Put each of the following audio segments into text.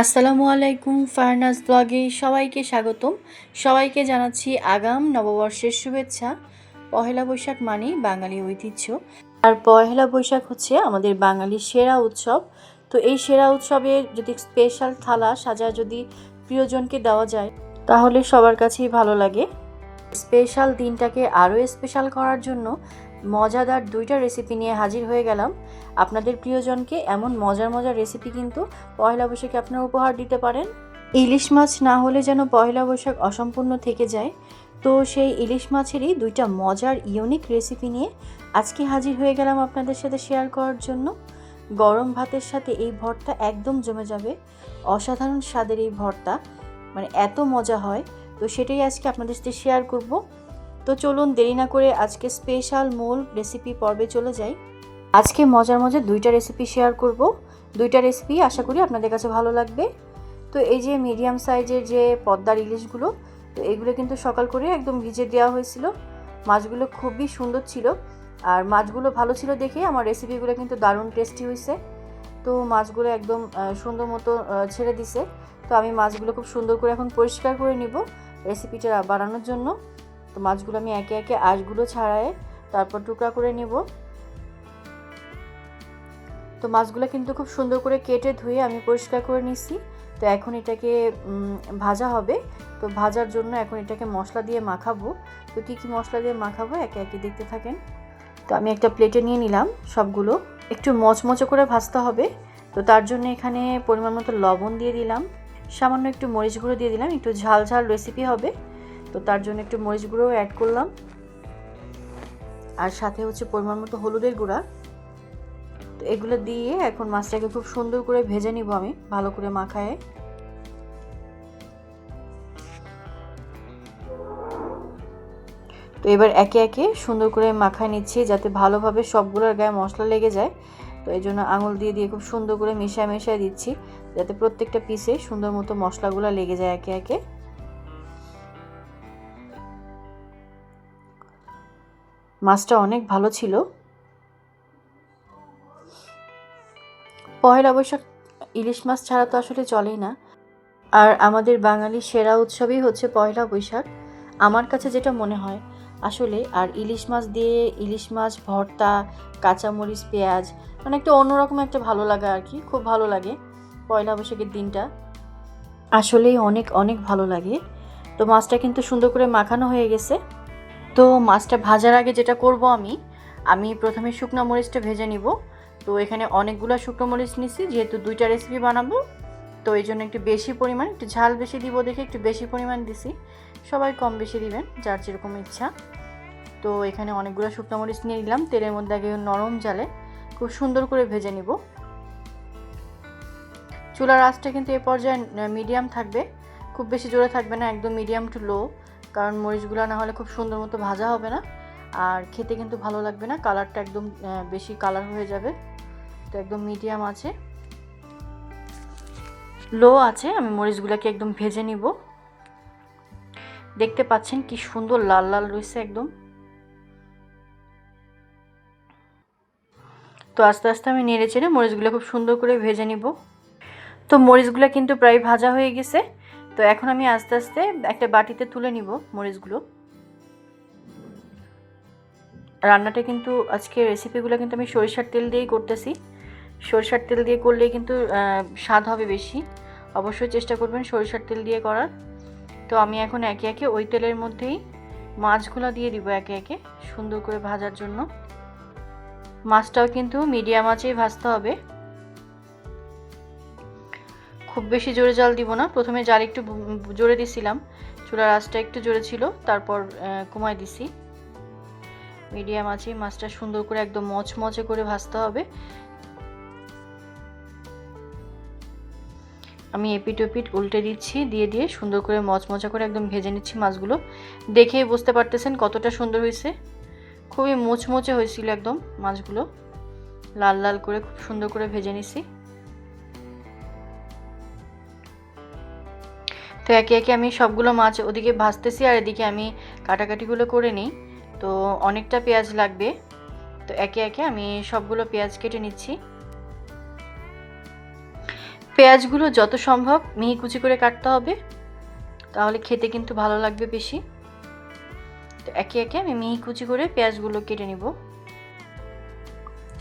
আসসালামু আলাইকুম, ফারনাজ ব্লগে সবাইকে স্বাগতম। সবাইকে জানাচ্ছি আগাম নববর্ষের শুভেচ্ছা। পহেলা বৈশাখ মানেই বাঙালি ঐতিহ্য, আর পহেলা বৈশাখ হচ্ছে আমাদের বাঙালির সেরা উৎসব। তো এই সেরা উৎসবে যদি স্পেশাল থালা সাজায় যদি প্রিয়জনকে দেওয়া যায় তাহলে সবার কাছেই ভালো লাগে। স্পেশাল দিনটাকে আরও স্পেশাল করার জন্য মজাদার দুইটা রেসিপি নিয়ে হাজির হয়ে গেলাম। আপনাদের প্রিয়জনকে এমন মজার মজার রেসিপি কিন্তু পয়লা বৈশাখে আপনারা উপহার দিতে পারেন। ইলিশ মাছ না হলে যেন পয়লা বৈশাখ অসম্পূর্ণ থেকে যায়। তো সেই ইলিশ মাছেরই দুইটা মজার ইউনিক রেসিপি নিয়ে আজকে হাজির হয়ে গেলাম আপনাদের সাথে শেয়ার করার জন্য। গরম ভাতের সাথে এই ভর্তা একদম জমে যাবে। অসাধারণ স্বাদের এই ভর্তা, মানে এত মজা হয়। তো সেটাই আজকে আপনাদের সাথে শেয়ার করব। তো চলুন দেরি না করে আজকে স্পেশাল মূল রেসিপি পর্বে চলে যাই। আজকে মজার মজার দুইটা রেসিপি শেয়ার করব। দুইটা রেসিপি আশা করি আপনাদের কাছে ভালো লাগবে। তো এই যে মিডিয়াম সাইজের যে পদ্মার ইলিশগুলো, তো এগুলো কিন্তু সকাল করে একদম ভিজে দেওয়া হয়েছিল। মাছগুলো খুবই সুন্দর ছিল, আর মাছগুলো ভালো ছিল দেখে আমার রেসিপিগুলো কিন্তু দারুণ টেস্টি হয়েছে। তো মাছগুলো একদম সুন্দর মতো ছেড়ে দিছে। তো আমি মাছগুলো খুব সুন্দর করে এখন পরিষ্কার করে নিব রেসিপিটা বানানোর জন্য। তো মাছগুলো আমি একে একে আঁশগুলো ছাড়ায় তারপর টুকরা করে নেব। তো মাছগুলো কিন্তু খুব সুন্দর করে কেটে ধুয়ে আমি পরিষ্কার করে নিছি। তো এখন এটাকে ভাজা হবে। তো ভাজার জন্য এখন এটাকে মশলা দিয়ে মাখাবো। তো কী কী মশলা দিয়ে মাখাবো একে একে দেখতে থাকেন। তো আমি একটা প্লেটে নিয়ে নিলাম সবগুলো। একটু মচমচে করে ভাজতে হবে। তো তার জন্য এখানে পরিমাণ মতো লবণ দিয়ে দিলাম, সামান্য একটু মরিচ গুঁড়ো দিয়ে দিলাম। একটু ঝাল ঝাল রেসিপি হবে, তো তার জন্য একটু মরিচ গুঁড়ো অ্যাড করলাম। আর সাথে হচ্ছে পরিমাণ মতো হলুদের গুঁড়া। তো এগুলো দিয়ে এখন মাছটাকে খুব সুন্দর করে ভেজে নিব আমি ভালো করে মাখায়। তো এবার একে একে সুন্দর করে মাখায় নিচ্ছি যাতে ভালোভাবে সবগুলোর গায়ে মশলা লেগে যায়। তো এই জন্য আঙুল দিয়ে দিয়ে খুব সুন্দর করে মিশায় দিচ্ছি যাতে প্রত্যেকটা পিসে সুন্দর মতো মশলাগুলো লেগে যায় একে একে। মাছটা অনেক ভালো ছিল। পহেলা বৈশাখ ইলিশ মাছ ছাড়া তো আসলে চলেই না। আর আমাদের বাঙালির সেরা উৎসবই হচ্ছে পয়লা বৈশাখ আমার কাছে যেটা মনে হয় আসলে। আর ইলিশ মাছ দিয়ে ইলিশ মাছ ভর্তা, কাঁচামরিচ, পেঁয়াজ, মানে একটা অন্যরকম একটা ভালো লাগা আর কি। খুব ভালো লাগে পয়লা বৈশাখের দিনটা, আসলেই অনেক অনেক ভালো লাগে। তো মাছটা কিন্তু সুন্দর করে মাখানো হয়ে গেছে। তো মাছটা ভাজার আগে যেটা করব আমি প্রথমে শুকনো মরিচটা ভেজে নিব। তো এখানে অনেকগুলো শুকনো মরিচ নিছি যেহেতু দুইটা রেসিপি বানাবো। তো এই জন্য একটু বেশি পরিমাণ, একটু ঝাল বেশি দিব দেখে একটু বেশি পরিমাণ দিছি। সবাই কম বেশি দিবেন যার যেরকম ইচ্ছা। তো এখানে অনেকগুলো শুকনো মরিচ নিয়ে নিলাম। তেলের মধ্যে আগে নরম জালে খুব সুন্দর করে ভেজে নিব। চুলার আঁচটা কিন্তু এই পর্যায়ে মিডিয়াম থাকবে, খুব বেশি জোরে থাকবে না, একদম মিডিয়াম টু লো। কারণ মরিচগুলো না হলে খুব সুন্দর মতো ভাজা হবে না, আর খেতে কিন্তু ভালো লাগবে না, কালারটা একদম বেশি কালার হয়ে যাবে। তো একদম মিডিয়াম আছে, লো আছে, আমি মরিচগুলোকে একদম ভেজে নিব। দেখতে পাচ্ছেন কি সুন্দর লাল লাল রয়েছে একদম। তো আস্তে আস্তে আমি নেড়ে চেড়ে মরিচগুলো খুব সুন্দর করে ভেজে নিব। তো মরিচগুলো কিন্তু প্রায় ভাজা হয়ে গেছে। তো এখন আমি আস্তে আস্তে একটা বাটিতে তুলে নিব মরিচগুলো। রান্নাটা কিন্তু আজকে রেসিপিগুলো কিন্তু আমি সরিষার তেল দিয়েই করতেছি। সরিষার তেল দিয়ে করলে কিন্তু স্বাদ হবে বেশি। অবশ্যই চেষ্টা করবেন সরিষার তেল দিয়ে করার। তো আমি এখন একে একে ওই তেলের মধ্যেই মাছগুলো দিয়ে দিব একে একে সুন্দর করে ভাজার জন্য। মাছটাও কিন্তু মিডিয়াম আঁচেই ভাজতে হবে, খুব বেশি জোরে জাল দিব না। প্রথমে জাল একটু জোরে দিছিলাম, চুলার আঁচটা একটু জোরে ছিল, তারপর কমাই দিছি। মিডিয়াম আছে, মাছটা সুন্দর করে একদম মচমচে করে ভাজতে হবে। আমি এপিট ওপিট উল্টে দিচ্ছি, দিয়ে দিয়ে সুন্দর করে মচমচা করে একদম ভেজে নিচ্ছি মাছগুলো। দেখেই বুঝতে পারতেছেন কতটা সুন্দর হয়েছে, খুবই মুচমুচে হয়েছিল একদম মাছগুলো, লাল লাল করে খুব সুন্দর করে ভেজে নিছি। তো একে একে আমি সবগুলো মাছ ওদিকে ভাজতেছি আর এদিকে আমি কাটাকাটিগুলো করে নিই। তো অনেকটা পেঁয়াজ লাগবে, তো একে একে আমি সবগুলো পেঁয়াজ কেটে নিচ্ছি। পেঁয়াজগুলো যত সম্ভব মিহি কুচি করে কাটতে হবে, তাহলে খেতে কিন্তু ভালো লাগবে বেশি। তো একে একে আমি মিহি কুচি করে পেঁয়াজগুলো কেটে নিব।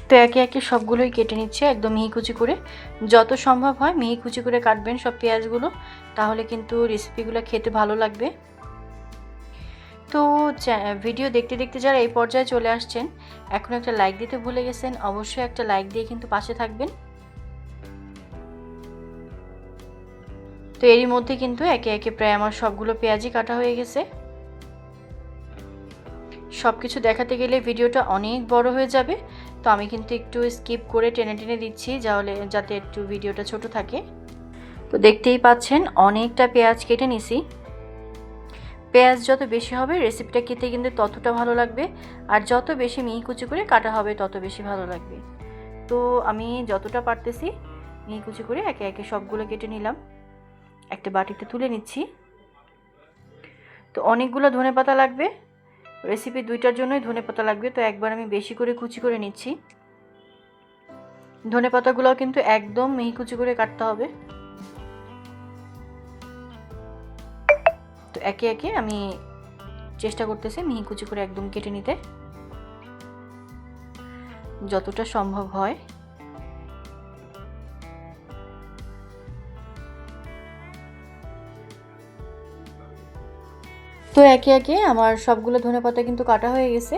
তো একে একে সবগুলোই কেটে নিচ্ছে একদম মিহি কুচি করে। যত সম্ভব হয় মিহি কুচি করে কাটবেন সব পেঁয়াজগুলো, তাহলে কিন্তু রেসিপিগুলো খেতে ভালো লাগবে। তো ভিডিও দেখতে দেখতে যারা এই পর্যায়ে চলে আসছেন, এখন একটা লাইক দিতে ভুলে গেছেন, অবশ্যই একটা লাইক দিয়ে কিন্তু পাশে থাকবেন। তো এরই মধ্যে কিন্তু একে একে প্রায় আমার সবগুলো পেঁয়াজই কাটা হয়ে গেছে। সব কিছু দেখাতে গেলে ভিডিওটা অনেক বড় হয়ে যাবে, তো আমি কিন্তু একটু স্কিপ করে টেনে টেনে দিচ্ছি যাতে একটু ভিডিওটা ছোট থাকে। তো দেখতেই পাচ্ছেন অনেকটা পেঁয়াজ কেটে নিছি। পেঁয়াজ যত বেশি হবে রেসিপিটা খেতে কিন্তু ততটা ভালো লাগবে, আর যত বেশি মিহি কুচি করে কাটা হবে তত বেশি ভালো লাগবে। তো আমি যতটা পারতেছি মিহি কুচি করে একে একে সবগুলো কেটে নিলাম, একটা বাটিতে তুলে নিচ্ছি। তো অনেকগুলো ধনেপাতা লাগবে, রেসিপি দুইটার জন্যই ধনেপাতা লাগবে, তো একবার আমি বেশি করে কুচি করে নিচ্ছি। ধনেপাতাগুলোও কিন্তু একদম মিহি কুচি করে কাটতে হবে। তো একে একে আমি চেষ্টা করতেছি মিহি কুচি করে একদম কেটে নিতে, যতটা সম্ভব হয়। তো একে একে আমার সবগুলো ধনেপাতা কিন্তু কাটা হয়ে গেছে।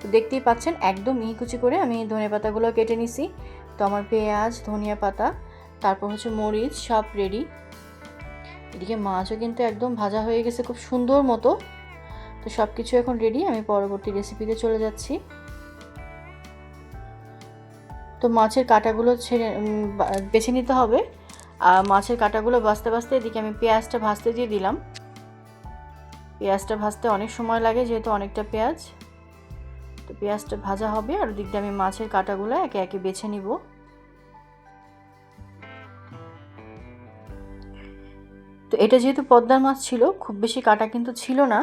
তো দেখতেই পাচ্ছেন একদম মিহি কুচি করে আমি ধনেপাতাগুলো কেটে নিছি। তো আমার পেঁয়াজ, ধনিয়া পাতা, তারপর হচ্ছে মরিচ সব রেডি। এদিকে মাছও কিন্তু একদম ভাজা হয়ে গেছে খুব সুন্দর মতো। তো সব কিছু এখন রেডি, আমি পরবর্তী রেসিপিতে চলে যাচ্ছি। তো মাছের কাঁটাগুলো বেছে নিতে হবে, আর মাছের কাঁটাগুলো বাছতে বাছতে এদিকে আমি পেঁয়াজটা ভাজতে দিয়ে দিলাম। পেঁয়াজটা ভাজতে অনেক সময় লাগে যেহেতু অনেকটা পেঁয়াজ। তো পেঁয়াজটা ভাজা হবে আর ওদিক দিয়ে আমি মাছের কাঁটাগুলো একে একে বেছে নিব। তো এটা যেহেতু পদ্মার মাছ ছিল, খুব বেশি কাঁটা কিন্তু ছিল না,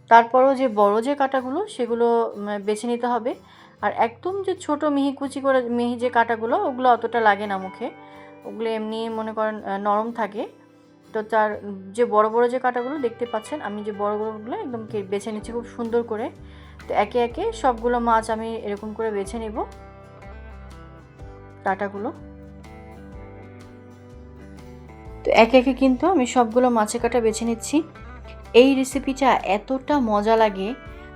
তারপরও যে বড় যে কাঁটাগুলো সেগুলো বেছে নিতে হবে। আর একদম যে ছোট মিহি কুচি করে মিহি যে কাঁটাগুলো, ওগুলো অতটা লাগে না মুখে, ওগুলো এমনি মনে করেন নরম থাকে। তো তার যে বড় বড় যে কাঁটাগুলো দেখতে পাচ্ছেন, আমি যে বড় বড়গুলো একদম বেছে নিচ্ছি খুব সুন্দর করে। তো একে একে সবগুলো মাছ আমি এরকম করে বেছে নেব কাঁটাগুলো। তো একে একে কিন্তু আমি সবগুলো মাছের কাঁটা বেছে নিচ্ছি। এই রেসিপিটা এতটা মজা লাগে,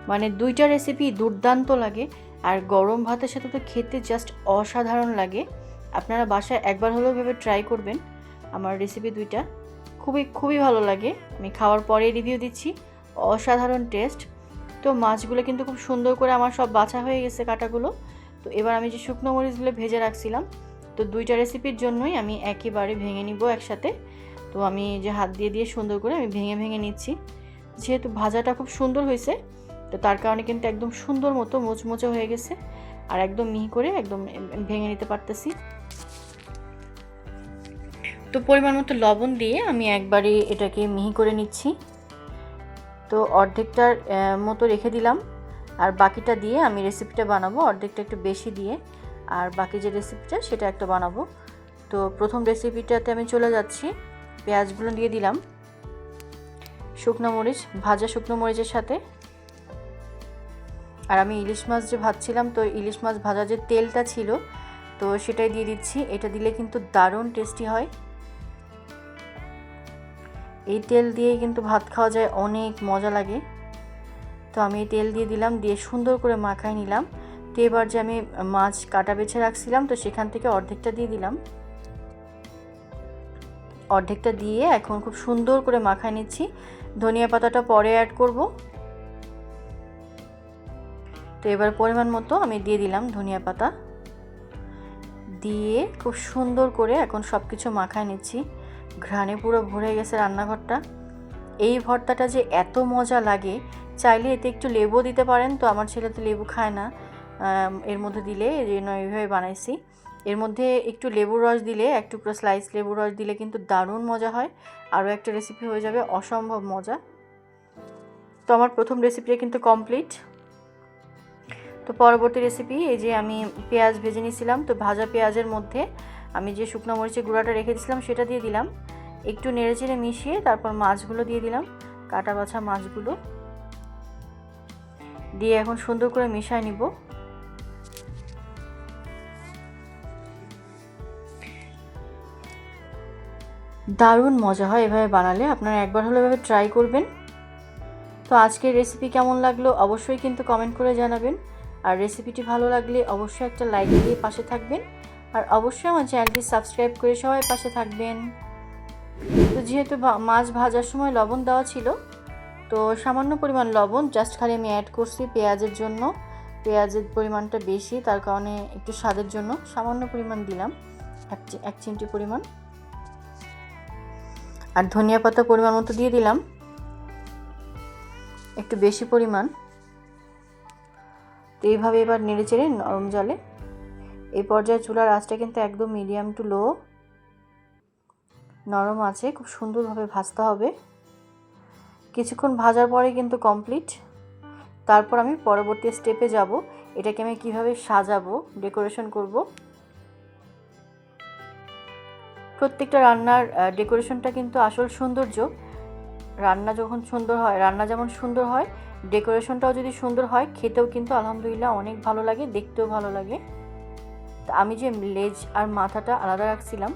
মানে দুইটা রেসিপি দুর্দান্ত লাগে, আর গরম ভাতের সাথে তো খেতে জাস্ট অসাধারণ লাগে। আপনারা বাসায় একবার হলেও ভেবে ট্রাই করবেন। আমার রেসিপি দুইটা খুবই খুবই ভালো লাগে, আমি খাওয়ার পরে রিভিউ দিচ্ছি, অসাধারণ টেস্ট। তো মাছগুলো কিন্তু খুব সুন্দর করে আমার সব বাছা হয়ে গেছে কাঁটাগুলো। তো এবার আমি যে শুকনো মরিচগুলো ভেজে রাখছিলাম, তো দুইটা রেসিপির জন্যই আমি একেবারে ভেঙে নিব একসাথে। তো আমি যে হাত দিয়ে দিয়ে সুন্দর করে আমি ভেঙে ভেঙে নিচ্ছি, যেহেতু ভাজাটা খুব সুন্দর হয়েছে, তো তার কারণে কিন্তু একদম সুন্দর মতো মোচমোচে হয়ে গেছে, আর একদম মিহি করে একদম ভেঙে নিতে পারতেছি। তো পরিমাণ মতো লবণ দিয়ে আমি একবারে এটাকে মিহি করে নিচ্ছি। তো অর্ধেকটার মতো রেখে দিলাম, আর বাকিটা দিয়ে আমি রেসিপিটা বানাবো, অর্ধেকটা একটু বেশি দিয়ে, আর বাকি যে রেসিপিটা সেটা একটা বানাবো। তো প্রথম রেসিপিটাতে আমি চলে যাচ্ছি। পেঁয়াজগুলো দিয়ে দিলাম, শুকনো মরিচ, ভাজা শুকনো মরিচের সাথে। আর আমি ইলিশ মাছ যে ভাজছিলাম, তো ইলিশ মাছ ভাজা যে তেলটা ছিল, তো সেটাই দিয়ে দিচ্ছি। এটা দিলে কিন্তু দারুণ টেস্টি হয়, এই তেল দিয়ে কিন্তু ভাত খাওয়া যায়, অনেক মজা লাগে। তো আমি এই তেল দিয়ে দিলাম, দিয়ে সুন্দর করে মাখায় নিলাম। তো এবার যে আমি মাছ কাটা বেছে রাখছিলাম, তো সেখান থেকে অর্ধেকটা দিয়ে দিলাম। অর্ধেকটা দিয়ে এখন খুব সুন্দর করে মাখায় নিচ্ছি। ধনিয়া পাতাটা পরে অ্যাড করব। তো এবার পরিমাণ মতো আমি দিয়ে দিলাম ধনিয়া পাতা, দিয়ে খুব সুন্দর করে এখন সব কিছু মাখায় নিচ্ছি। ঘ্রাণে পুরো ভরে গেছে রান্নাঘরটা। এই ভর্তাটা যে এত মজা লাগে, চাইলে এতে একটু লেবু দিতে পারেন, তো আমার ছেলে তো লেবু খায় না এর মধ্যে দিলে, এই জন্য এইভাবে বানাইছি। এর মধ্যে একটু লেবুর রস দিলে, এক টুকরো স্লাইস লেবুর রস দিলে কিন্তু দারুণ মজা হয়, আরও একটা রেসিপি হয়ে যাবে অসম্ভব মজা। তো আমার প্রথম রেসিপিটা কিন্তু কমপ্লিট। তো পরবর্তী রেসিপি, এই যে আমি পেঁয়াজ ভেজে নিয়েছিলাম, তো ভাজা পেঁয়াজের মধ্যে আমি যে শুকনো মরিচের গুঁড়াটা রেখে দিয়েছিলাম সেটা দিয়ে দিলাম, একটু নেড়েচেড়ে মিশিয়ে তারপর মাছগুলো দিয়ে দিলাম, কাটা বাছা মাছগুলো দিয়ে এখন সুন্দর করে মিশিয়ে নিব। দারুণ মজা হয় এভাবে বানালে, আপনারা একবার হলে এভাবে ট্রাই করবেন। তো আজকের রেসিপি কেমন লাগলো অবশ্যই কিন্তু কমেন্ট করে জানাবেন, আর রেসিপিটি ভালো লাগলে অবশ্যই একটা লাইক দিয়ে পাশে থাকবেন, আর অবশ্যই আমার চ্যানেলটি সাবস্ক্রাইব করে সবাই পাশে থাকবেন। তো যেহেতু মাছ ভাজার সময় লবণ দেওয়া ছিল, তো সামান্য পরিমাণ লবণ জাস্ট খালি আমি অ্যাড করছি পেঁয়াজের জন্য, পেঁয়াজের পরিমাণটা বেশি তার কারণে একটু স্বাদের জন্য সামান্য পরিমাণ দিলাম, 1 চিমটি পরিমাণ। আর ধনিয়া পাতা পরিমাণ মতো দিয়ে দিলাম, একটু বেশি পরিমাণ। তো এইভাবে এবার নেড়েচেড়ে নরম জলে, এই পর্যায়ে চুলার আঁচটা কিন্তু একদম মিডিয়াম টু লো, নরম আছে, খুব সুন্দরভাবে ভাজতে হবে। কিছুক্ষণ ভাজার পরে কিন্তু কমপ্লিট। তারপর আমি পরবর্তী স্টেপে যাব, এটাকে আমি কিভাবে সাজাবো, ডেকোরেশন করব। প্রত্যেকটা রান্নার ডেকোরেশনটা কিন্তু আসল সৌন্দর্য। রান্না যখন সুন্দর হয়, রান্না যেমন সুন্দর হয়, ডেকোরেশনটাও যদি সুন্দর হয়, খেতেও কিন্তু আলহামদুলিল্লাহ অনেক ভালো লাগে, দেখতেও ভালো লাগে। তো আমি যে লেজ আর মাথাটা আলাদা রাখছিলাম,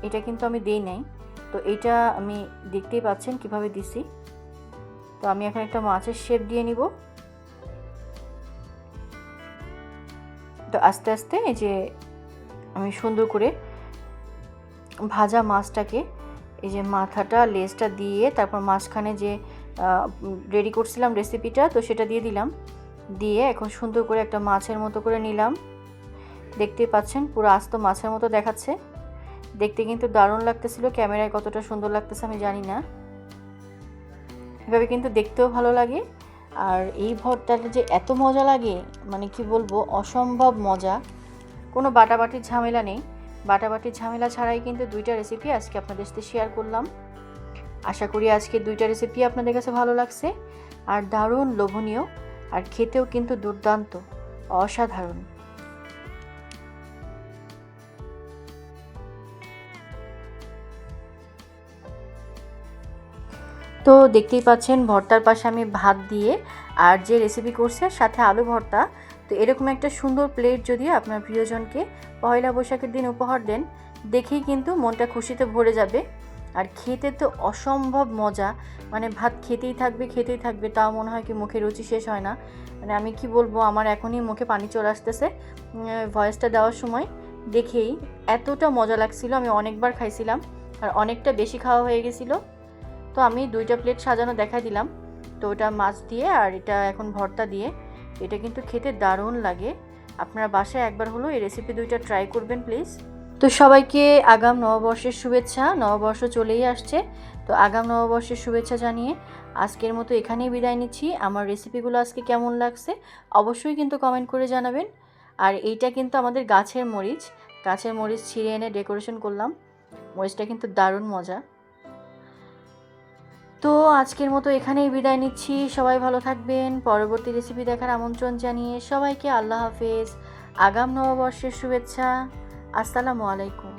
এটা কিন্তু আমি দেই নাই, তো এটা আমি দেখতেই পাচ্ছেন কিভাবে দিছি। তো আমি এখন একটা মাছের শেপ দিয়ে নিব। তো আস্তে আস্তে এই যে আমি সুন্দর করে ভাজা মাছটাকে, এই যে মাথাটা লেজটা দিয়ে তারপর মাঝখানে যে রেডি করছিলাম রেসিপিটা, তো সেটা দিয়ে দিলাম, দিয়ে এখন সুন্দর করে একটা মাছের মতো করে নিলাম। দেখতেই পাচ্ছেন পুরো আস্ত মাছের মতো দেখাচ্ছে, দেখতে কিন্তু দারুণ লাগতেছিল। ক্যামেরায় কতটা সুন্দর লাগতেছে আমি জানি না, এভাবে কিন্তু দেখতেও ভালো লাগে। আর এই ভর্তাটা যে এত মজা লাগে মানে কি বলবো, অসম্ভব মজা। কোনো বাটাবাটির ঝামেলা নেই, বাটাবাটির ঝামেলা ছাড়াই কিন্তু 2টা রেসিপি আজকে আপনাদের সাথে শেয়ার করলাম। আশা করি আজকে 2টা রেসিপি আপনাদের কাছে ভালো লাগছে আর দারুণ লোভনীয়, আর খেতেও কিন্তু দুর্দান্ত, অসাধারণ। তো দেখতেই পাচ্ছেন ভর্তার পাশে আমি ভাত দিয়ে আর যে রেসিপি করছে সাথে আলু ভর্তা। তো এরকম একটা সুন্দর প্লেট যদি আপনার প্রিয়জনকে পয়লা বৈশাখের দিন উপহার দেন, দেখেই কিন্তু মনটা খুশিতে ভরে যাবে। আর খেতে তো অসম্ভব মজা, মানে ভাত খেতেই থাকবে খেতেই থাকবে, তাও মনে হয় কি মুখে রুচি শেষ হয় না। মানে আমি কি বলবো, আমার এখনই মুখে পানি চলে আসতেছে ভয়েসটা দেওয়ার সময়, দেখেই এতটা মজা লাগছিল। আমি অনেকবার খাইছিলাম আর অনেকটা বেশি খাওয়া হয়ে গেছিলো। তো আমি 2টা প্লেট সাজানো দেখাই দিলাম। তো ওটা মাছ দিয়ে আর এটা এখন ভর্তা দিয়ে, এটা কিন্তু খেতে দারুণ লাগে। আপনারা বাসায় একবার হলো এই রেসিপি 2টা ট্রাই করবেন প্লিজ। তো সবাইকে আগাম নববর্ষের শুভেচ্ছা, নববর্ষ চলেই আসছে, তো আগাম নববর্ষের শুভেচ্ছা জানিয়ে আজকের মতো এখানেই বিদায় নিচ্ছি। আমার রেসিপিগুলো আজকে কেমন লাগছে অবশ্যই কিন্তু কমেন্ট করে জানাবেন। আর এইটা কিন্তু আমাদের গাছের মরিচ ছিঁড়ে এনে ডেকোরেশন করলাম, মরিচটা কিন্তু দারুণ মজা। তো আজকের মতো এখানেই বিদায় নিচ্ছি, সবাই ভালো থাকবেন। পরবর্তী রেসিপি দেখার আমন্ত্রণ জানিয়ে সবাইকে আল্লাহ হাফেজ, আগাম নববর্ষের শুভেচ্ছা, আসসালামু আলাইকুম।